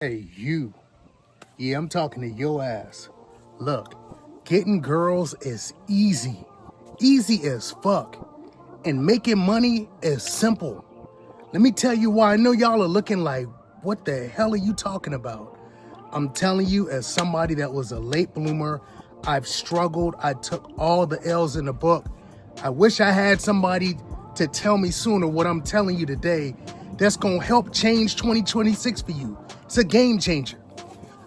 Hey, you. Yeah, I'm talking to your ass. Look, getting girls is easy. Easy as fuck. And making money is simple. Let me tell you why. I know y'all are looking like, what the hell are you talking about? I'm telling you, as somebody that was a late bloomer, I've struggled. I took all the L's in the book. I wish I had somebody to tell me sooner what I'm telling you today that's going to help change 2026 for you. It's a game changer.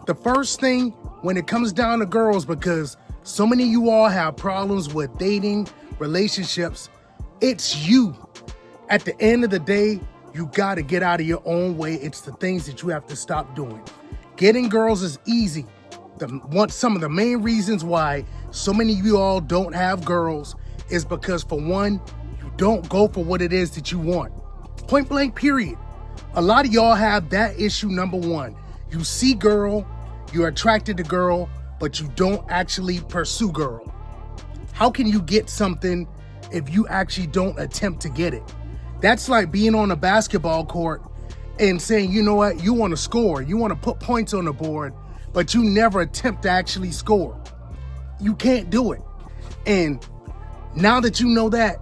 The first thing when it comes down to girls, because so many of you all have problems with dating, relationships, it's you. At the end of the day, you got to get out of your own way. It's the things that you have to stop doing. Getting girls is easy. Some of the main reasons why so many of you all don't have girls is because, for one, you don't go for what it is that you want. Point blank, period. A lot of y'all have that issue, number one. You see girl, you're attracted to girl, but you don't actually pursue girl. How can you get something if you actually don't attempt to get it? That's like being on a basketball court and saying, you know what, you want to score, you want to put points on the board, but you never attempt to actually score. You can't do it. And now that you know that,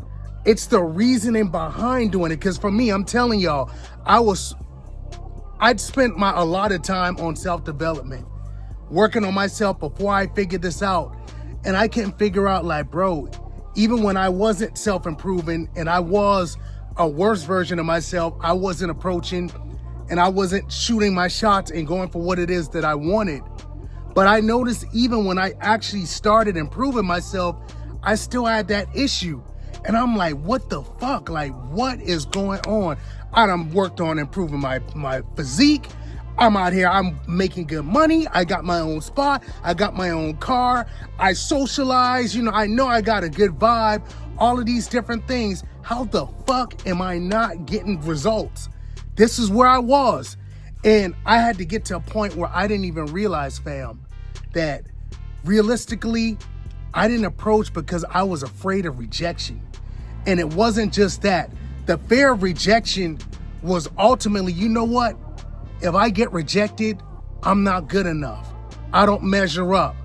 it's the reasoning behind doing it. Because for me, I'm telling y'all, I'd spent a lot of time on self-development, working on myself before I figured this out. And I couldn't figure out, like, bro, even when I wasn't self-improving and I was a worse version of myself, I wasn't approaching and I wasn't shooting my shots and going for what it is that I wanted. But I noticed even when I actually started improving myself, I still had that issue. And I'm like, what the fuck? Like, what is going on? I done worked on improving my physique. I'm out here, I'm making good money. I got my own spot. I got my own car. I socialize. I know I got a good vibe. All of these different things. How the fuck am I not getting results? This is where I was. And I had to get to a point where I didn't even realize, fam, that realistically, I didn't approach because I was afraid of rejection. And it wasn't just that. The fear of rejection was ultimately, you know what? If I get rejected, I'm not good enough. I don't measure up.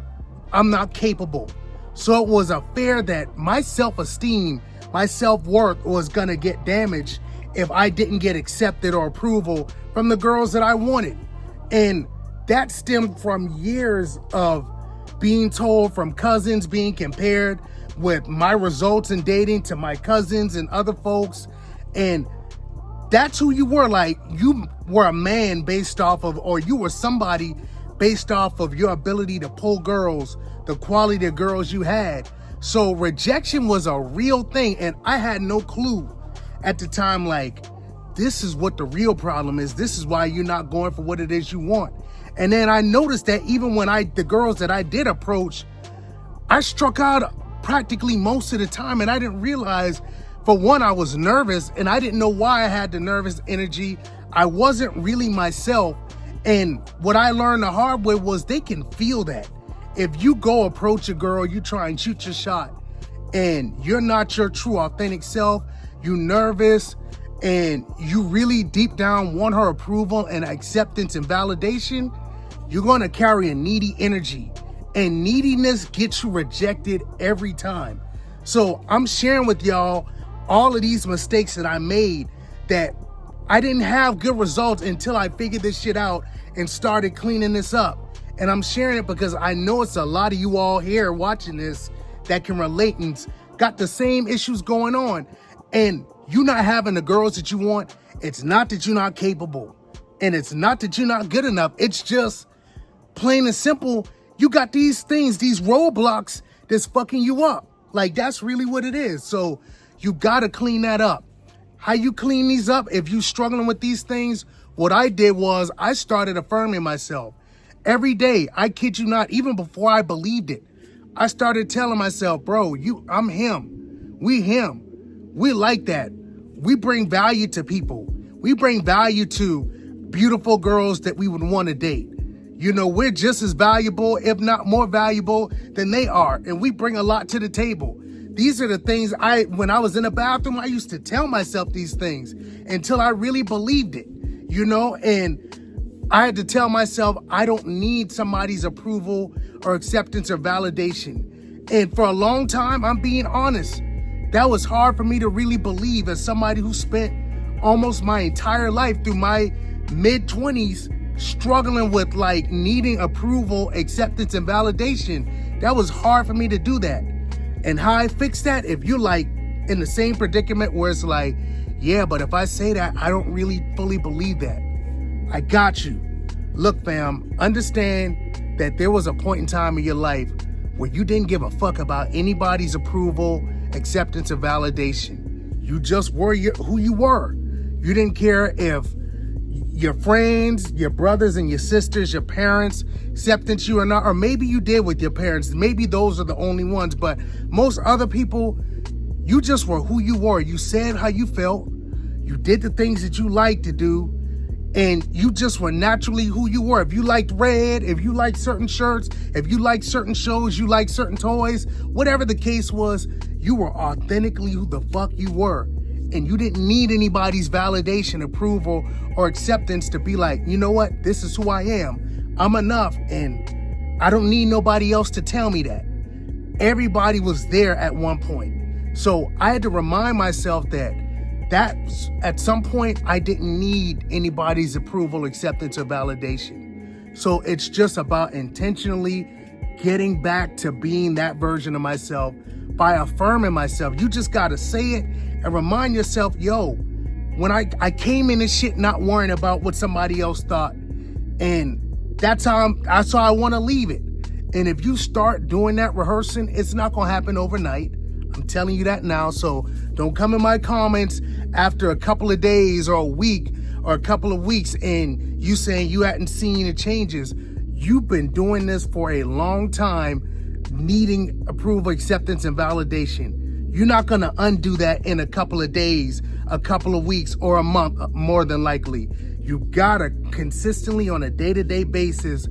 I'm not capable. So it was a fear that my self-esteem, my self-worth was going to get damaged if I didn't get accepted or approval from the girls that I wanted. And that stemmed from years of being told from cousins, being compared with my results in dating to my cousins and other folks. And that's who you were. Like, you were a man based off of, or you were somebody based off of your ability to pull girls, the quality of girls you had. So rejection was a real thing. And I had no clue at the time, like, this is what the real problem is. This is why you're not going for what it is you want. And then I noticed that even when the girls that I did approach, I struck out practically most of the time. And I didn't realize, for one, I was nervous and I didn't know why I had the nervous energy. I wasn't really myself. And what I learned the hard way was they can feel that. If you go approach a girl, you try and shoot your shot and you're not your true authentic self, you're nervous and you really deep down want her approval and acceptance and validation, you're going to carry a needy energy, and neediness gets you rejected every time. So I'm sharing with y'all all of these mistakes that I made, that I didn't have good results until I figured this shit out and started cleaning this up. And I'm sharing it because I know it's a lot of you all here watching this that can relate and got the same issues going on. And you not having the girls that you want, it's not that you're not capable. And it's not that you're not good enough. It's just plain and simple, you got these things, these roadblocks that's fucking you up. Like, that's really what it is. So you gotta clean that up. How you clean these up? If you struggling with these things, what I did was I started affirming myself. Every day, I kid you not, even before I believed it, I started telling myself, bro, I'm him. We him. We like that. We bring value to people. We bring value to beautiful girls that we would want to date. We're just as valuable, if not more valuable than they are. And we bring a lot to the table. These are the things when I was in the bathroom, I used to tell myself these things until I really believed it, and I had to tell myself I don't need somebody's approval or acceptance or validation. And for a long time, I'm being honest, that was hard for me to really believe as somebody who spent almost my entire life through my mid-20s struggling with like needing approval, acceptance, and validation. That was hard for me to do that. And how I fix that, if you're like in the same predicament where it's like, yeah, but if I say that, I don't really fully believe that. I got you. Look, fam, understand that there was a point in time in your life where you didn't give a fuck about anybody's approval, acceptance, or validation. You just were who you were. You didn't care if your friends, your brothers and your sisters, your parents acceptance you or not, or maybe you did with your parents. Maybe those are the only ones, but most other people, you just were who you were. You said how you felt. You did the things that you liked to do. And you just were naturally who you were. If you liked red, if you liked certain shirts, if you liked certain shows, you liked certain toys, whatever the case was, you were authentically who the fuck you were. And you didn't need anybody's validation, approval, or acceptance to be like, you know what? This is who I am. I'm enough. And I don't need nobody else to tell me that. Everybody was there at one point. So I had to remind myself that at some point, I didn't need anybody's approval, acceptance, or validation. So it's just about intentionally getting back to being that version of myself by affirming myself. You just got to say it and remind yourself, yo, when I came in this shit not worrying about what somebody else thought. And that's how I want to leave it. And if you start doing that rehearsing, it's not going to happen overnight. I'm telling you that now. So don't come in my comments after a couple of days or a week or a couple of weeks and you saying you hadn't seen the changes. You've been doing this for a long time, needing approval, acceptance, and validation. You're not going to undo that in a couple of days, a couple of weeks, or a month, more than likely. You got to consistently on a day-to-day basis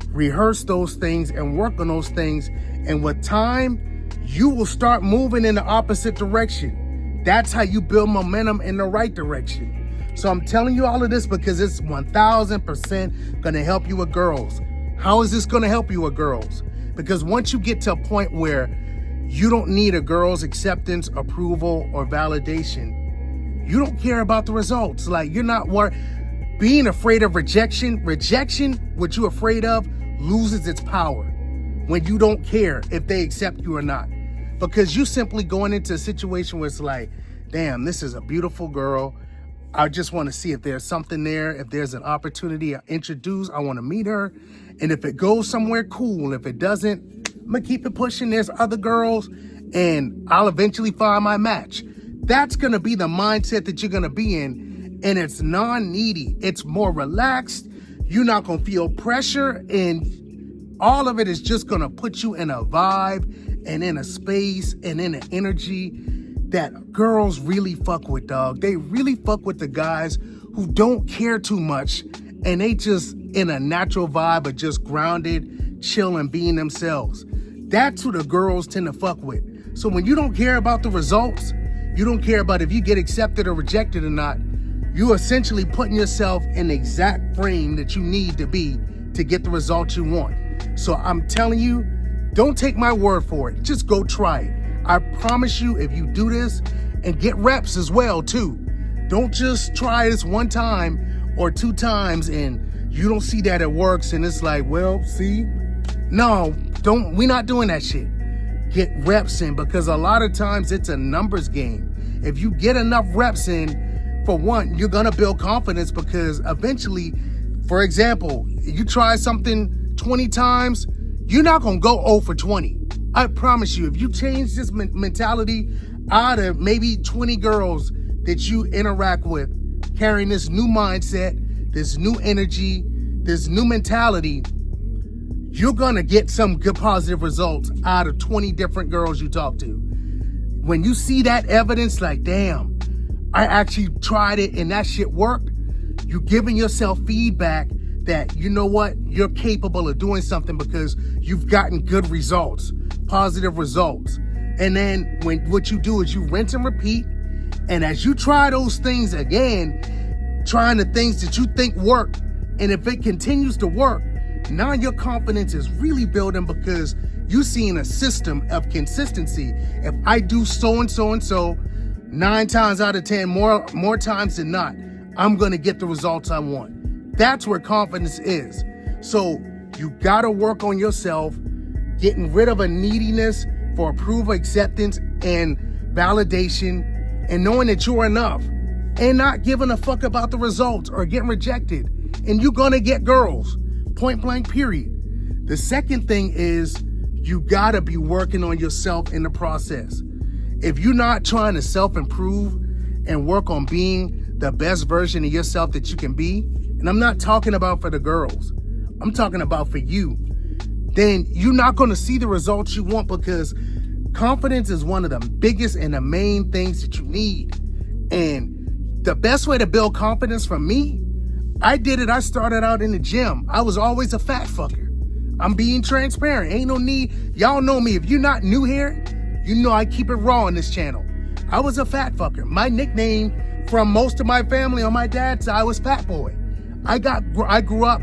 rehearse those things and work on those things. And with time, you will start moving in the opposite direction. That's how you build momentum in the right direction. So I'm telling you all of this because it's 1000% going to help you with girls. How is this going to help you with girls? Because once you get to a point where you don't need a girl's acceptance, approval, or validation, you don't care about the results. Like, you're not being afraid of rejection, what you're afraid of, loses its power when you don't care if they accept you or not. Because you simply going into a situation where it's like, damn, this is a beautiful girl. I just want to see if there's something there. If there's an opportunity I introduce, I want to meet her. And if it goes somewhere, cool. If it doesn't, I'm going to keep it pushing. There's other girls and I'll eventually find my match. That's going to be the mindset that you're going to be in. And it's non-needy. It's more relaxed. You're not going to feel pressure. And all of it is just going to put you in a vibe and in a space and in an energy that girls really fuck with, dog. They really fuck with the guys who don't care too much and they just in a natural vibe of just grounded, chill, and being themselves. That's who the girls tend to fuck with. So when you don't care about the results, you don't care about if you get accepted or rejected or not, you're essentially putting yourself in the exact frame that you need to be to get the results you want. So I'm telling you, don't take my word for it. Just go try it. I promise you, if you do this and get reps as well too, don't just try this one time or two times and you don't see that it works and it's like, well, see, no, we're not doing that shit. Get reps in, because a lot of times it's a numbers game. If you get enough reps in, for one, you're gonna build confidence, because eventually, for example, you try something 20 times, you're not gonna go 0 for 20. I promise you, if you change this mentality out of maybe 20 girls that you interact with, carrying this new mindset, this new energy, this new mentality, you're gonna get some good positive results out of 20 different girls you talk to. When you see that evidence, like, damn, I actually tried it and that shit worked, you're giving yourself feedback that, you know what, you're capable of doing something because you've gotten good results, positive results. And then what you do is you rinse and repeat. And as you try those things again, trying the things that you think work, And if it continues to work, now your confidence is really building because you're seeing a system of consistency. If I do so and so and so, 9 times out of 10, more times than not, I'm going to get the results I want. That's where confidence is. So you got to work on yourself, getting rid of a neediness for approval, acceptance, and validation, and knowing that you're enough, and not giving a fuck about the results or getting rejected. And you're going to get girls, point blank, period. The second thing is you got to be working on yourself in the process. If you're not trying to self-improve and work on being the best version of yourself that you can be, and I'm not talking about for the girls, I'm talking about for you, then you're not going to see the results you want, because confidence is one of the biggest and the main things that you need. And the best way to build confidence for me, I did it. I started out in the gym. I was always a fat fucker. I'm being transparent. Ain't no need. Y'all know me. If you're not new here, you know I keep it raw on this channel. I was a fat fucker. My nickname from most of my family on my dad's side was Fat Boy. I grew up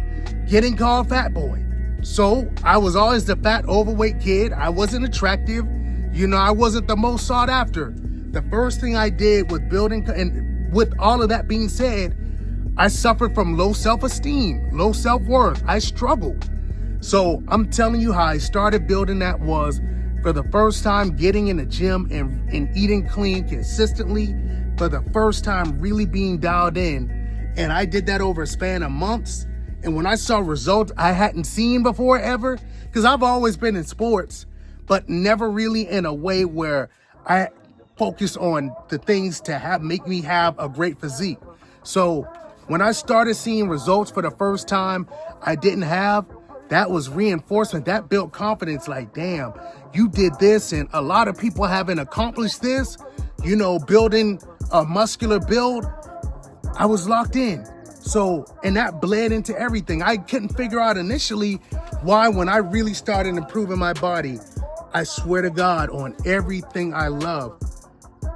getting called Fat Boy. So I was always the fat, overweight kid. I wasn't attractive. I wasn't the most sought after. The first thing I did with building, and with all of that being said, I suffered from low self-esteem, low self-worth. I struggled. So I'm telling you how I started building that was for the first time getting in the gym and eating clean consistently, for the first time really being dialed in. And I did that over a span of months. And when I saw results I hadn't seen before ever, because I've always been in sports, but never really in a way where I focus on the things to make me have a great physique. So when I started seeing results for the first time I didn't have, that was reinforcement. That built confidence. Like, damn, you did this, and a lot of people haven't accomplished this, building a muscular build. I was locked in. So, and that bled into everything. I couldn't figure out initially why, when I really started improving my body, I swear to God, on everything I love,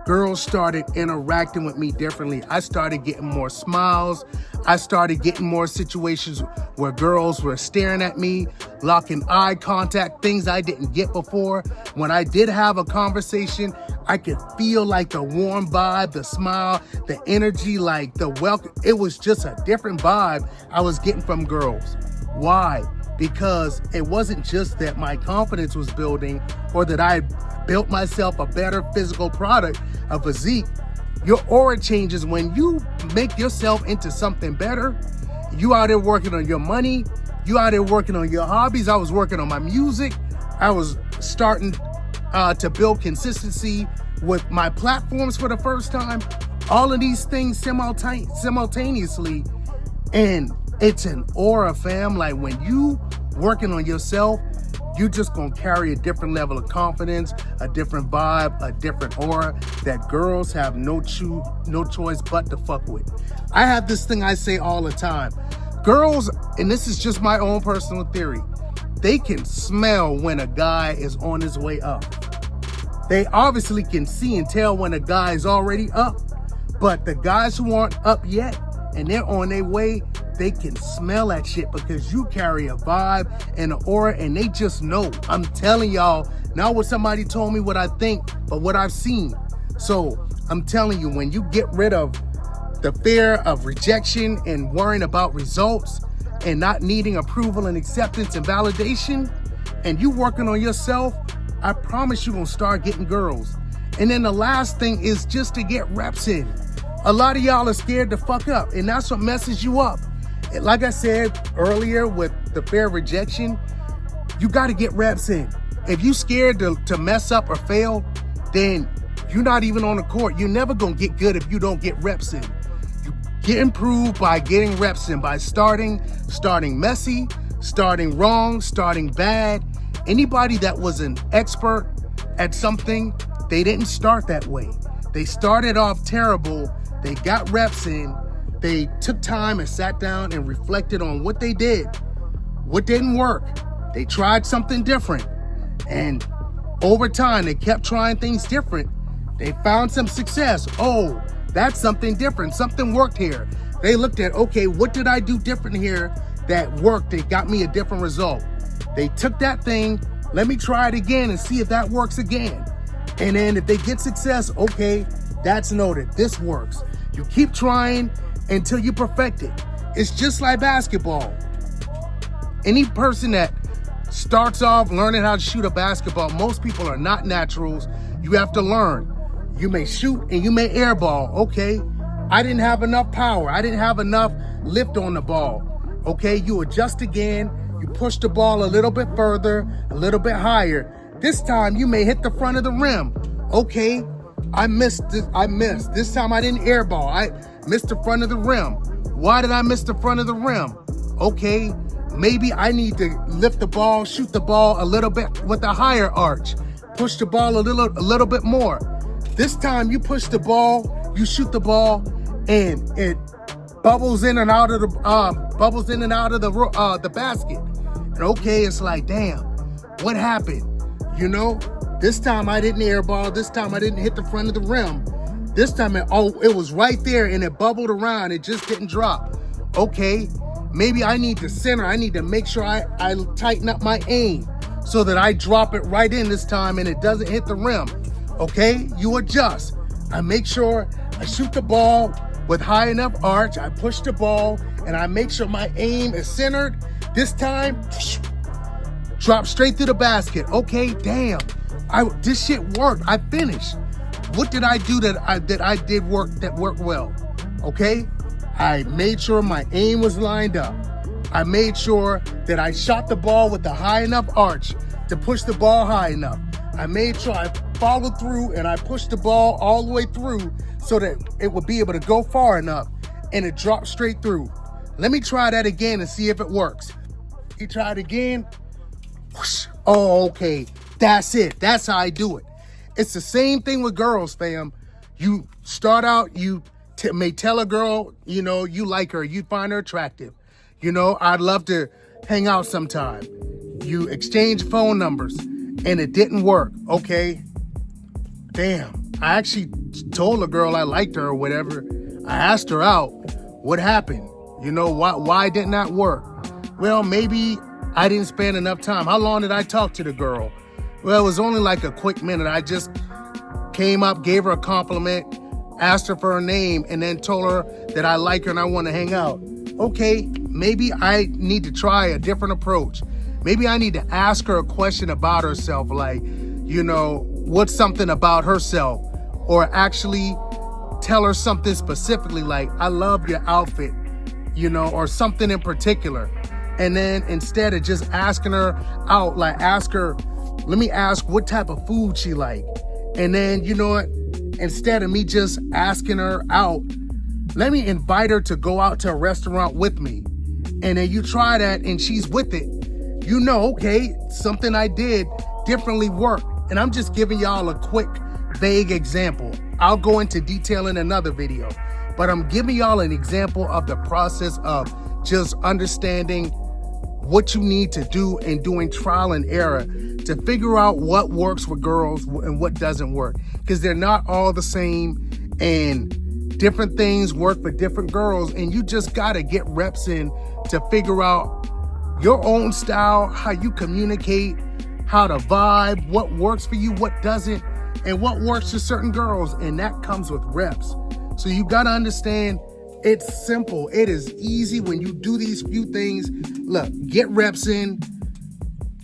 girls started interacting with me differently. I started getting more smiles. I started getting more situations where girls were staring at me, locking eye contact, things I didn't get before. When I did have a conversation, I could feel like the warm vibe, the smile, the energy, like the welcome. It was just a different vibe I was getting from girls. Why? Because it wasn't just that my confidence was building or that I built myself a better physical product, a physique. Your aura changes when you make yourself into something better. You out there working on your money. You out there working on your hobbies. I was working on my music. I was starting to build consistency with my platforms for the first time. All of these things simultaneously. And it's an aura, fam. Like, when you working on yourself, you just gonna carry a different level of confidence, a different vibe, a different aura that girls have no choice but to fuck with. I have this thing I say all the time. Girls, and this is just my own personal theory, they can smell when a guy is on his way up. They obviously can see and tell when a guy is already up, but the guys who aren't up yet and they're on their way, they can smell that shit because you carry a vibe and an aura, and they just know. I'm telling y'all, not what somebody told me what I think, but what I've seen. So I'm telling you, when you get rid of the fear of rejection and worrying about results and not needing approval and acceptance and validation, and you working on yourself, I promise you're gonna start getting girls. And then the last thing is just to get reps in. A lot of y'all are scared to fuck up, and that's what messes you up. Like I said earlier with the fear of rejection, you got to get reps in. If you scared to mess up or fail, then you're not even on the court. You're never going to get good if you don't get reps in. You get improved by getting reps in, by starting messy, starting wrong, starting bad. Anybody that was an expert at something, they didn't start that way. They started off terrible. They got reps in. They took time and sat down and reflected on what they did, what didn't work. They tried something different. And over time, they kept trying things different. They found some success. Oh, that's something different. Something worked here. They looked at, okay, what did I do different here that worked? It got me a different result. They took that thing, let me try it again and see if that works again. And then if they get success, okay, that's noted. This works. You keep trying until you perfect it. It's just like basketball. Any person that starts off learning how to shoot a basketball, most people are not naturals. You have to learn. You may shoot and you may airball. Okay, I didn't have enough power. I didn't have enough lift on the ball. Okay, you adjust again. You push the ball a little bit further, a little bit higher. This time you may hit the front of the rim. Okay, I missed. This time I didn't airball. I missed the front of the rim. Why did I miss the front of the rim? Okay, maybe I need to lift the ball, shoot the ball a little bit with a higher arch. Push the ball a little bit more. This time you push the ball, you shoot the ball, and it bubbles in and out of the the basket. And okay, it's like, damn, what happened? You know, this time I didn't airball. This time I didn't hit the front of the rim. This time it was right there and it bubbled around. It just didn't drop. Okay, maybe I need to center. I need to make sure I tighten up my aim so that I drop it right in this time and it doesn't hit the rim. Okay, you adjust. I make sure I shoot the ball with high enough arch. I push the ball and I make sure my aim is centered. This time, drop straight through the basket. Okay, damn, this shit worked. I finished. What did I do that worked well? Okay, I made sure my aim was lined up. I made sure that I shot the ball with a high enough arch to push the ball high enough. I made sure I followed through and I pushed the ball all the way through so that it would be able to go far enough and it dropped straight through. Let me try that again and see if it works. You try it again. Whoosh. Oh, okay. That's it. That's how I do it. It's the same thing with girls, fam. You start out, you may tell a girl, you know, you like her, you find her attractive. You know, I'd love to hang out sometime. You exchange phone numbers and it didn't work. Okay. Damn. I actually told a girl I liked her or whatever. I asked her out. What happened? You know, why didn't that work? Well, maybe I didn't spend enough time. How long did I talk to the girl? Well, it was only like a quick minute. I just came up, gave her a compliment, asked her for her name, and then told her that I like her and I want to hang out. Okay, maybe I need to try a different approach. Maybe I need to ask her a question about herself, like, you know, what's something about herself? Or actually tell her something specifically like, I love your outfit, you know, or something in particular. And then instead of just asking her out, like ask her, let me ask what type of food she like. And then, you know what, instead of me just asking her out, let me invite her to go out to a restaurant with me. And then you try that and she's with it. You know, okay, something I did differently worked. And I'm just giving y'all a quick, vague example. I'll go into detail in another video. But I'm giving y'all an example of the process of just understanding what you need to do and doing trial and error to figure out what works with girls and what doesn't work. Because they're not all the same and different things work for different girls. And you just got to get reps in to figure out your own style, how you communicate, how to vibe, what works for you, what doesn't, and what works for certain girls. And that comes with reps. So you got to understand it's simple. It is easy when you do these few things. Look, get reps in,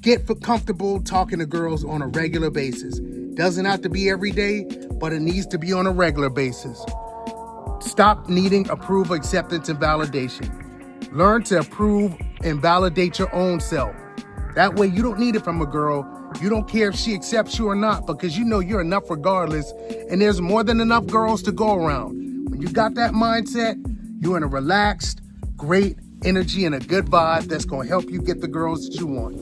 get comfortable talking to girls on a regular basis. Doesn't have to be every day, but it needs to be on a regular basis. Stop needing approval, acceptance, and validation. Learn to approve and validate your own self. That way you don't need it from a girl. You don't care if she accepts you or not because you know you're enough regardless, and there's more than enough girls to go around. When you got that mindset, you're in a relaxed, great energy and a good vibe that's going to help you get the girls that you want.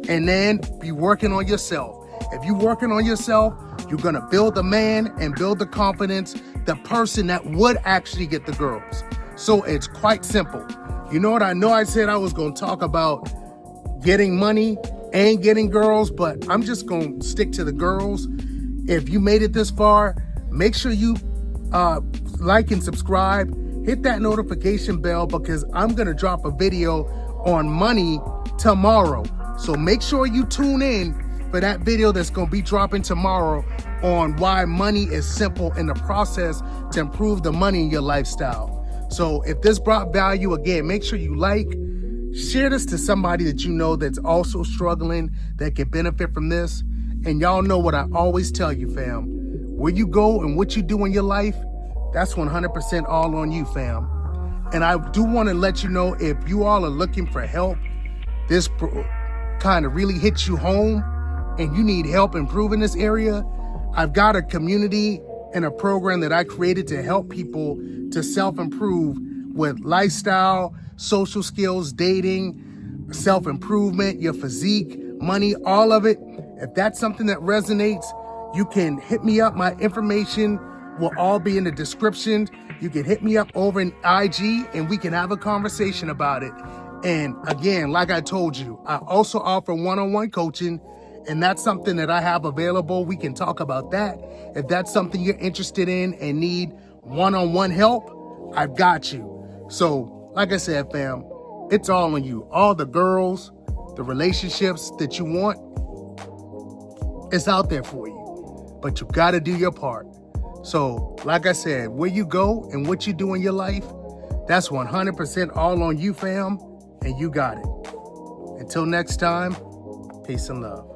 And then be working on yourself. If you're working on yourself, you're going to build the man and build the confidence, the person that would actually get the girls. So it's quite simple. You know what? I know I said I was going to talk about getting money and getting girls, but I'm just going to stick to the girls. If you made it this far, make sure you like and subscribe. hit that notification bell because I'm going to drop a video on money tomorrow. So make sure you tune in for that video that's going to be dropping tomorrow on why money is simple in the process to improve the money in your lifestyle. So if this brought value, again, make sure you like, share this to somebody that you know that's also struggling, that can benefit from this. And y'all know what I always tell you, fam. Where you go and what you do in your life, that's 100% all on you, fam. And I do want to let you know, if you all are looking for help, this kind of really hits you home and you need help improving this area, I've got a community and a program that I created to help people to self-improve with lifestyle, social skills, dating, self-improvement, your physique, money, all of it. If that's something that resonates, you can hit me up. My information will all be in the description. You can hit me up over in IG and we can have a conversation about it. And again, like I told you, I also offer one-on-one coaching, and that's something that I have available. We can talk about that. If that's something you're interested in and need one-on-one help, I've got you. So, like I said, fam, it's all on you. All the girls, the relationships that you want, it's out there for you. But you got to do your part. So, like I said, where you go and what you do in your life, that's 100% all on you, fam, and you got it. Until next time, peace and love.